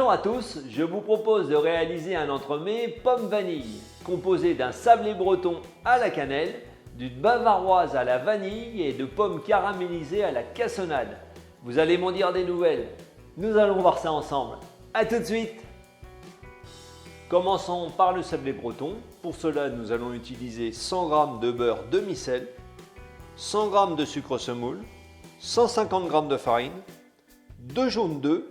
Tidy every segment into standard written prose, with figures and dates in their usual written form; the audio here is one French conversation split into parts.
Bonjour à tous, je vous propose de réaliser un entremets pomme vanille composé d'un sablé breton à la cannelle, d'une bavaroise à la vanille et de pommes caramélisées à la cassonade. Vous allez m'en dire des nouvelles. Nous allons voir ça ensemble. A tout de suite! Commençons par le sablé breton. Pour cela, nous allons utiliser 100 g de beurre demi-sel, 100 g de sucre semoule, 150 g de farine, 2 jaunes d'œufs,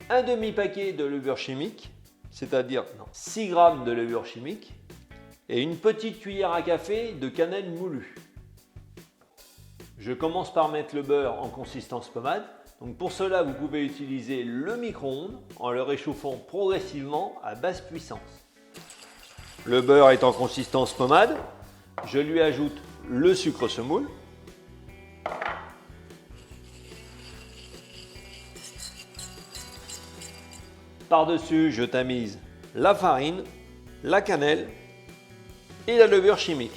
un demi-paquet de levure chimique, c'est-à-dire 6 g de levure chimique, et une petite cuillère à café de cannelle moulue. Je commence par mettre le beurre en consistance pommade. Donc pour cela, vous pouvez utiliser le micro-ondes en le réchauffant progressivement à basse puissance. Le beurre est en consistance pommade, je lui ajoute le sucre semoule. Par-dessus, je tamise la farine, la cannelle et la levure chimique.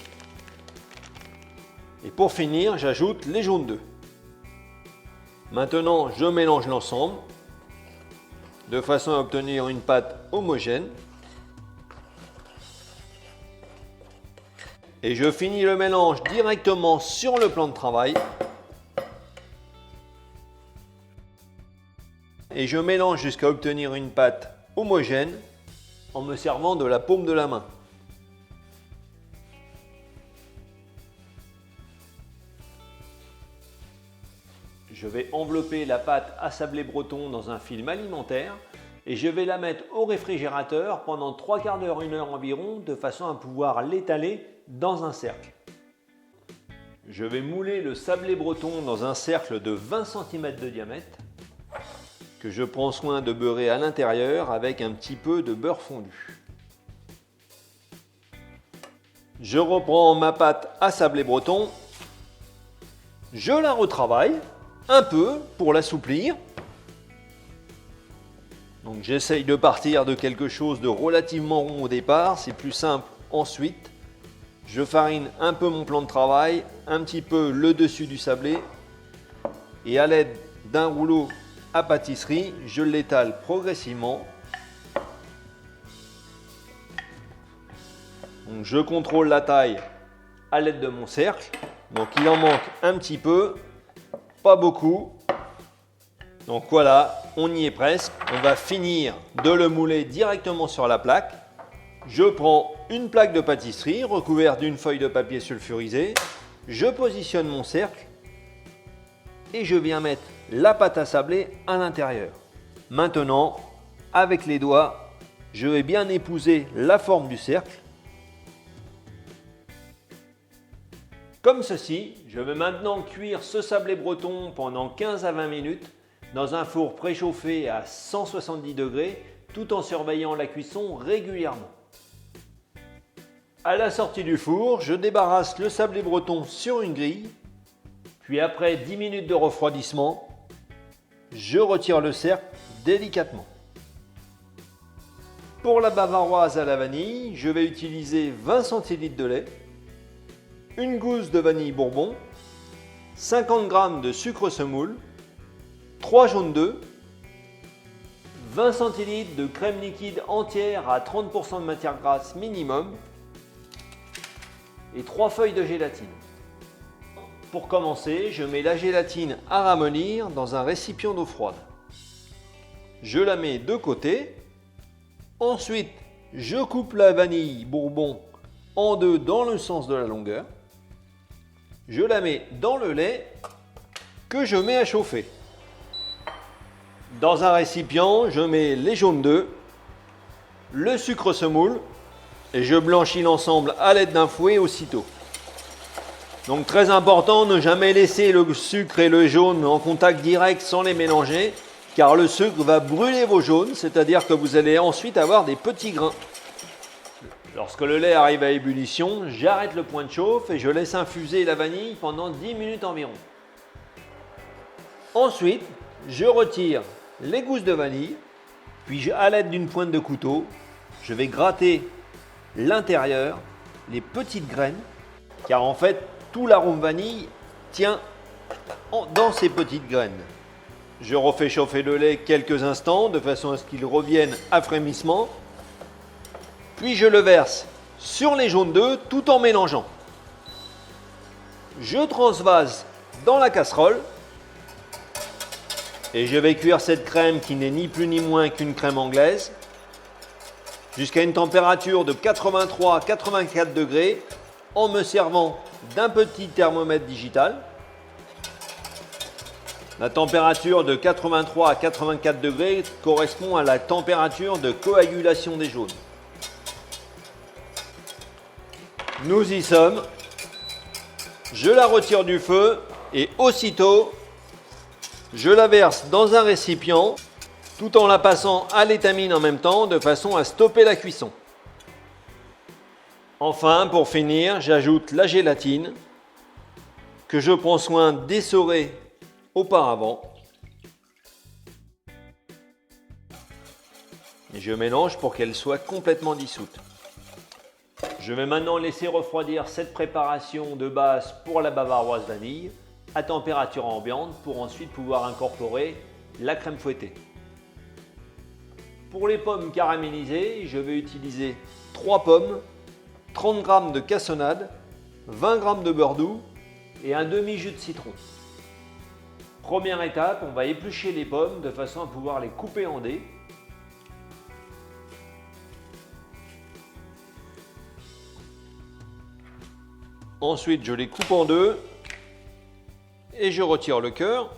Et pour finir, j'ajoute les jaunes d'œufs. Maintenant, je mélange l'ensemble de façon à obtenir une pâte homogène. Et je finis le mélange directement sur le plan de travail. Et je mélange jusqu'à obtenir une pâte homogène en me servant de la paume de la main. Je vais envelopper la pâte à sablé breton dans un film alimentaire et je vais la mettre au réfrigérateur pendant 3/4 d'heure, 1 heure environ, de façon à pouvoir l'étaler dans un cercle. Je vais mouler le sablé breton dans un cercle de 20 cm de diamètre que je prends soin de beurrer à l'intérieur avec un petit peu de beurre fondu. Je reprends ma pâte à sablé breton, je la retravaille un peu pour l'assouplir. Donc j'essaye de partir de quelque chose de relativement rond au départ, c'est plus simple ensuite. Je farine un peu mon plan de travail, un petit peu le dessus du sablé et à l'aide d'un rouleau à pâtisserie, je l'étale progressivement. Donc je contrôle la taille à l'aide de mon cercle. Donc il en manque un petit peu, pas beaucoup. Donc voilà, on y est presque. On va finir de le mouler directement sur la plaque. Je prends une plaque de pâtisserie recouverte d'une feuille de papier sulfurisé. Je positionne mon cercle et je viens mettre la pâte à sabler à l'intérieur. Maintenant, avec les doigts, je vais bien épouser la forme du cercle. Comme ceci, je vais maintenant cuire ce sablé breton pendant 15 à 20 minutes dans un four préchauffé à 170 degrés tout en surveillant la cuisson régulièrement. À la sortie du four, je débarrasse le sablé breton sur une grille, puis après 10 minutes de refroidissement, je retire le cercle délicatement. Pour la bavaroise à la vanille, je vais utiliser 20 cl de lait, une gousse de vanille bourbon, 50 g de sucre semoule, 3 jaunes d'œufs, 20 cl de crème liquide entière à 30 % de matière grasse minimum et 3 feuilles de gélatine. Pour commencer, je mets la gélatine à ramollir dans un récipient d'eau froide. Je la mets de côté. Ensuite, je coupe la vanille bourbon en deux dans le sens de la longueur. Je la mets dans le lait que je mets à chauffer. Dans un récipient, je mets les jaunes d'œufs, le sucre semoule et je blanchis l'ensemble à l'aide d'un fouet aussitôt. Donc très important, ne jamais laisser le sucre et le jaune en contact direct sans les mélanger, car le sucre va brûler vos jaunes, c'est-à-dire que vous allez ensuite avoir des petits grains. Lorsque le lait arrive à ébullition, j'arrête le point de chauffe et je laisse infuser la vanille pendant 10 minutes environ. Ensuite, je retire les gousses de vanille, puis à l'aide d'une pointe de couteau, je vais gratter l'intérieur, les petites graines, car en fait, tout l'arôme vanille tient dans ces petites graines. Je refais chauffer le lait quelques instants de façon à ce qu'il revienne à frémissement. Puis je le verse sur les jaunes d'œufs tout en mélangeant. Je transvase dans la casserole et je vais cuire cette crème qui n'est ni plus ni moins qu'une crème anglaise jusqu'à une température de 83 à 84 degrés en me servant d'un petit thermomètre digital. La température de 83 à 84 degrés correspond à la température de coagulation des jaunes. Nous y sommes. Je la retire du feu et aussitôt, je la verse dans un récipient tout en la passant à l'étamine en même temps de façon à stopper la cuisson. Enfin, pour finir, j'ajoute la gélatine que je prends soin d'essorer auparavant. Et je mélange pour qu'elle soit complètement dissoute. Je vais maintenant laisser refroidir cette préparation de base pour la bavaroise vanille à température ambiante pour ensuite pouvoir incorporer la crème fouettée. Pour les pommes caramélisées, je vais utiliser 3 pommes, 30 g de cassonade, 20 g de beurre doux et un demi-jus de citron. Première étape, on va éplucher les pommes de façon à pouvoir les couper en dés. Ensuite, je les coupe en deux et je retire le cœur,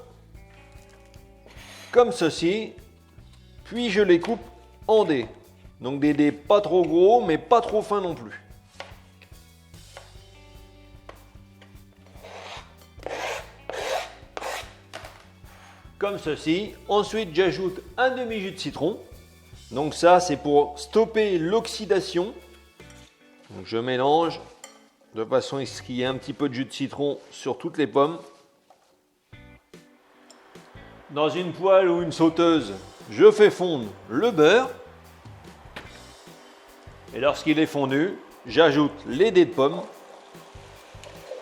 comme ceci, puis je les coupe en dés. Donc des dés pas trop gros, mais pas trop fins non plus. Comme ceci. Ensuite, j'ajoute un demi-jus de citron. Donc ça, c'est pour stopper l'oxydation. Donc je mélange de façon à ce qu'il y ait un petit peu de jus de citron sur toutes les pommes. Dans une poêle ou une sauteuse, je fais fondre le beurre. Et lorsqu'il est fondu, j'ajoute les dés de pommes.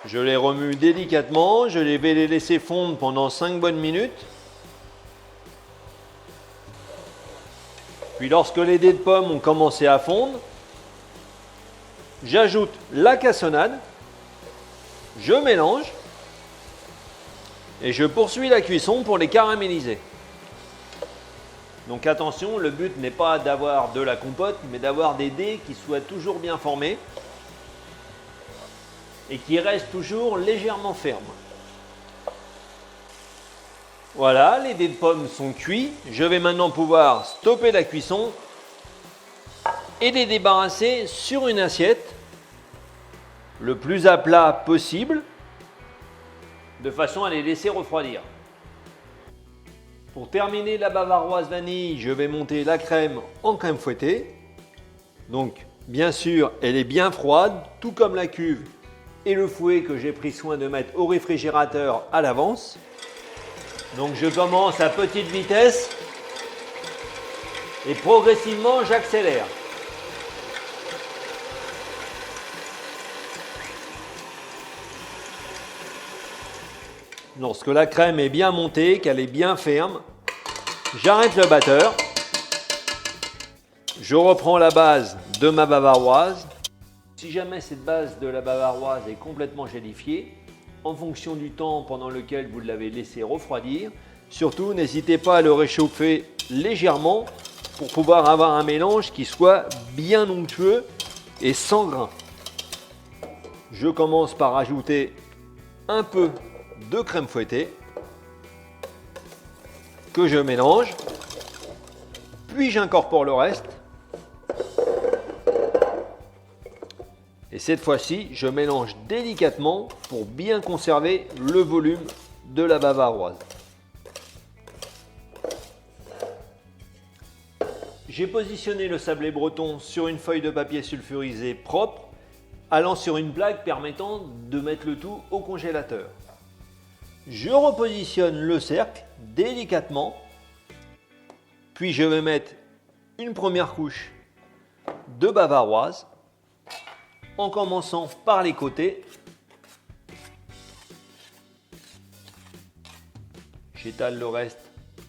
Je les remue délicatement. Je vais les laisser fondre pendant 5 bonnes minutes. Puis lorsque les dés de pommes ont commencé à fondre, j'ajoute la cassonade, je mélange et je poursuis la cuisson pour les caraméliser. Donc attention, le but n'est pas d'avoir de la compote, mais d'avoir des dés qui soient toujours bien formés et qui restent toujours légèrement fermes. Voilà, les dés de pommes sont cuits. Je vais maintenant pouvoir stopper la cuisson et les débarrasser sur une assiette le plus à plat possible de façon à les laisser refroidir. Pour terminer la bavaroise vanille, je vais monter la crème en crème fouettée. Donc bien sûr, elle est bien froide, tout comme la cuve et le fouet que j'ai pris soin de mettre au réfrigérateur à l'avance. Donc je commence à petite vitesse et progressivement j'accélère. Lorsque la crème est bien montée, qu'elle est bien ferme, j'arrête le batteur. Je reprends la base de ma bavaroise. Si jamais cette base de la bavaroise est complètement gélifiée, en fonction du temps pendant lequel vous l'avez laissé refroidir, surtout n'hésitez pas à le réchauffer légèrement pour pouvoir avoir un mélange qui soit bien onctueux et sans grains. Je commence par ajouter un peu de crème fouettée que je mélange, puis j'incorpore le reste. Et cette fois-ci, je mélange délicatement pour bien conserver le volume de la bavaroise. J'ai positionné le sablé breton sur une feuille de papier sulfurisé propre, allant sur une plaque permettant de mettre le tout au congélateur. Je repositionne le cercle délicatement, puis je vais mettre une première couche de bavaroise en commençant par les côtés. J'étale le reste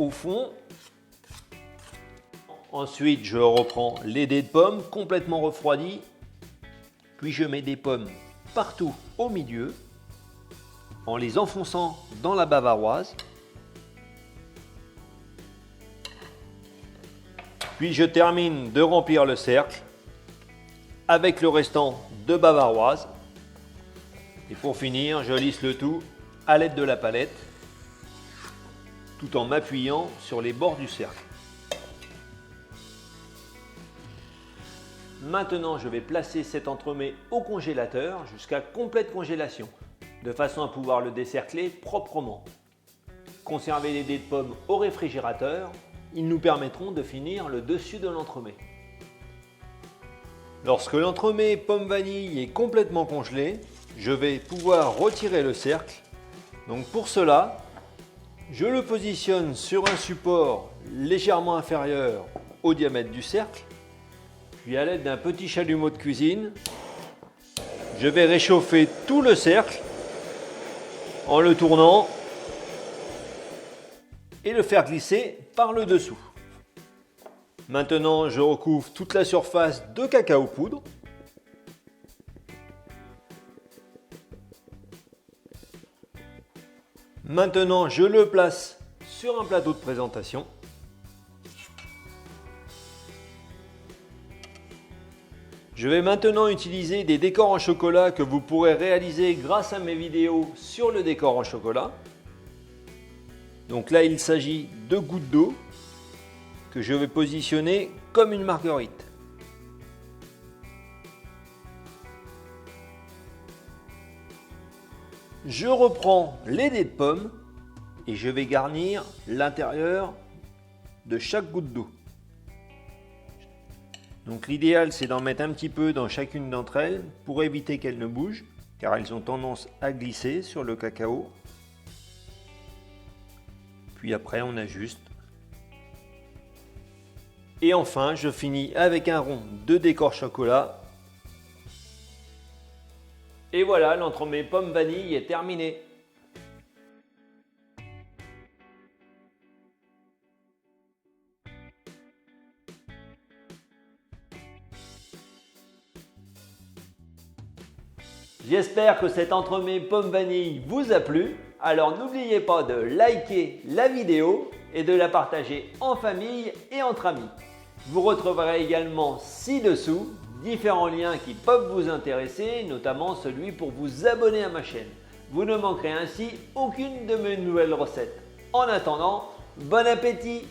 au fond. Ensuite, je reprends les dés de pommes complètement refroidis. Puis je mets des pommes partout au milieu en les enfonçant dans la bavaroise. Puis je termine de remplir le cercle avec le restant de bavaroise. Et pour finir, je lisse le tout à l'aide de la palette tout en m'appuyant sur les bords du cercle. Maintenant, je vais placer cet entremets au congélateur jusqu'à complète congélation, de façon à pouvoir le décercler proprement. Conserver les dés de pommes au réfrigérateur, ils nous permettront de finir le dessus de l'entremet. Lorsque l'entremet pomme vanille est complètement congelé, je vais pouvoir retirer le cercle. Donc pour cela, je le positionne sur un support légèrement inférieur au diamètre du cercle. Puis à l'aide d'un petit chalumeau de cuisine, je vais réchauffer tout le cercle en le tournant et le faire glisser par le dessous. Maintenant, je recouvre toute la surface de cacao poudre. Maintenant, je le place sur un plateau de présentation. Je vais maintenant utiliser des décors en chocolat que vous pourrez réaliser grâce à mes vidéos sur le décor en chocolat. Donc là, il s'agit de gouttes d'eau que je vais positionner comme une marguerite. Je reprends les dés de pommes et je vais garnir l'intérieur de chaque goutte d'eau. Donc l'idéal, c'est d'en mettre un petit peu dans chacune d'entre elles pour éviter qu'elles ne bougent, car elles ont tendance à glisser sur le cacao. Puis après, on ajuste. Et enfin, je finis avec un rond de décor chocolat. Et voilà, l'entremet pomme vanille est terminé. J'espère que cet entremets pomme vanille vous a plu. Alors n'oubliez pas de liker la vidéo et de la partager en famille et entre amis. Vous retrouverez également ci-dessous différents liens qui peuvent vous intéresser, notamment celui pour vous abonner à ma chaîne. Vous ne manquerez ainsi aucune de mes nouvelles recettes. En attendant, bon appétit!